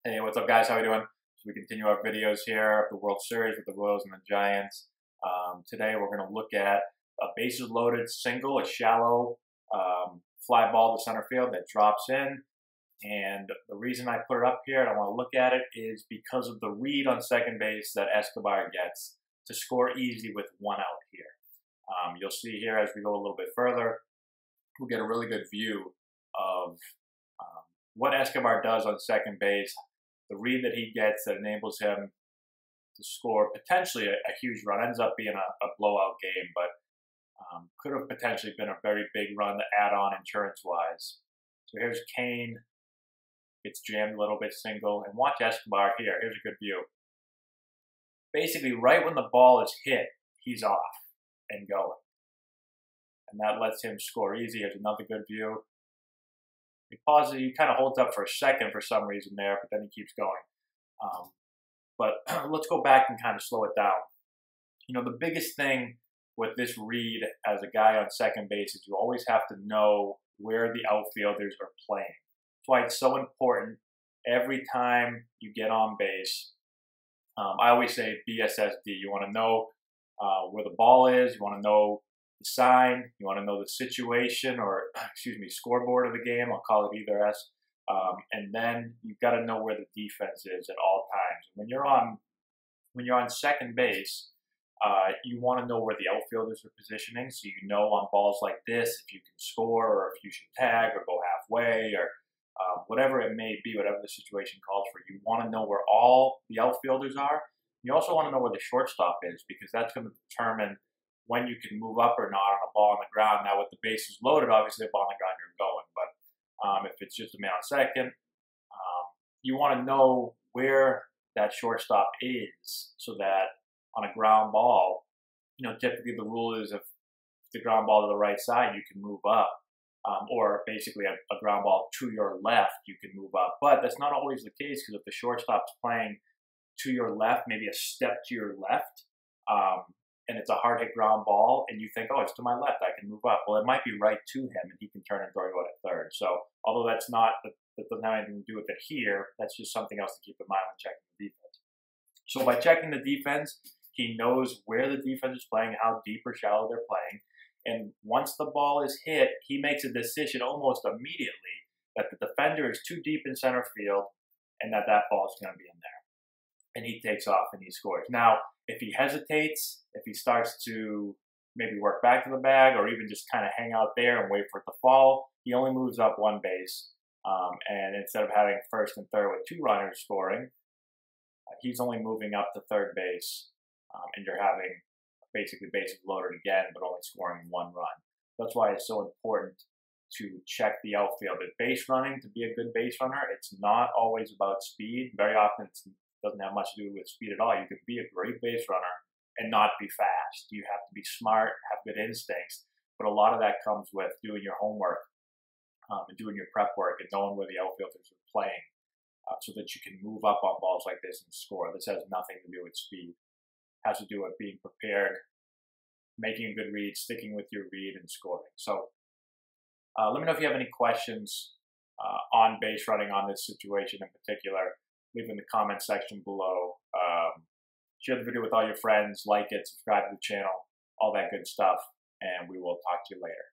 Hey, what's up, guys? How we doing? So we continue our videos here of the World Series with the Royals and the Giants. Today we're going to look at a bases loaded single, a shallow fly ball to center field that drops in. And the reason I put it up here and I want to look at it is because of the read on second base that Escobar gets to score easy with one out here. You'll see here as we go a little bit further, we'll get a really good view of what Escobar does on second base, the read that he gets that enables him to score potentially a huge run. Ends up being a blowout game, but could have potentially been a very big run to add on insurance-wise. So here's Kane. Gets jammed a little bit single. And watch Escobar here. Here's a good view. Basically, right when the ball is hit, he's off and going. And that lets him score easy. Here's another good view. He pauses, he kind of holds up for a second for some reason there, but then he keeps going. But let's go back and kind of slow it down. You know, the biggest thing with this read as a guy on second base is you always have to know where the outfielders are playing. That's why it's so important every time you get on base. I always say BSSD. You want to know where the ball is. You want to know the sign, you want to know the situation, or scoreboard of the game. I'll call it either S. And then you've got to know where the defense is at all times. When you're on second base, you want to know where the outfielders are positioning, so you know on balls like this if you can score, or if you should tag or go halfway, or whatever it may be, whatever the situation calls for. You want to know where all the outfielders are. You also want to know where the shortstop is, because that's going to determine when you can move up or not on a ball on the ground. Now, with the bases loaded, obviously, a ball on the ground, you're going. But if it's just a man on second, you want to know where that shortstop is, so that on a ground ball, you know, typically the rule is if the ground ball to the right side, you can move up. Or basically a ground ball to your left, you can move up. But that's not always the case, because if the shortstop's playing to your left, maybe a step to your left, and it's a hard hit ground ball, and you think, oh, it's to my left, I can move up. Well, it might be right to him, and he can turn and throw you out at third. So, although that doesn't have anything to do with it here, that's just something else to keep in mind when checking the defense. So by checking the defense, he knows where the defense is playing, how deep or shallow they're playing. And once the ball is hit, he makes a decision almost immediately that the defender is too deep in center field and that ball is going to be in there. And he takes off and he scores. Now, if he hesitates, if he starts to maybe work back to the bag, or even just kind of hang out there and wait for it to fall, he only moves up one base. And instead of having first and third with two runners scoring, he's only moving up to third base. And you're having basically bases loaded again, but only scoring one run. That's why it's so important to check the outfield. At base running, to be a good base runner, it's not always about speed. Very often it doesn't have much to do with speed at all. You could be a great base runner and not be fast. You have to be smart, have good instincts, but a lot of that comes with doing your homework and doing your prep work and knowing where the outfielders are playing, so that you can move up on balls like this and score. This has nothing to do with speed. It has to do with being prepared, making a good read, sticking with your read, and scoring. So let me know if you have any questions on base running on this situation in particular. Leave in the comment section below. Share the video with all your friends, like it, subscribe to the channel, all that good stuff, and we will talk to you later.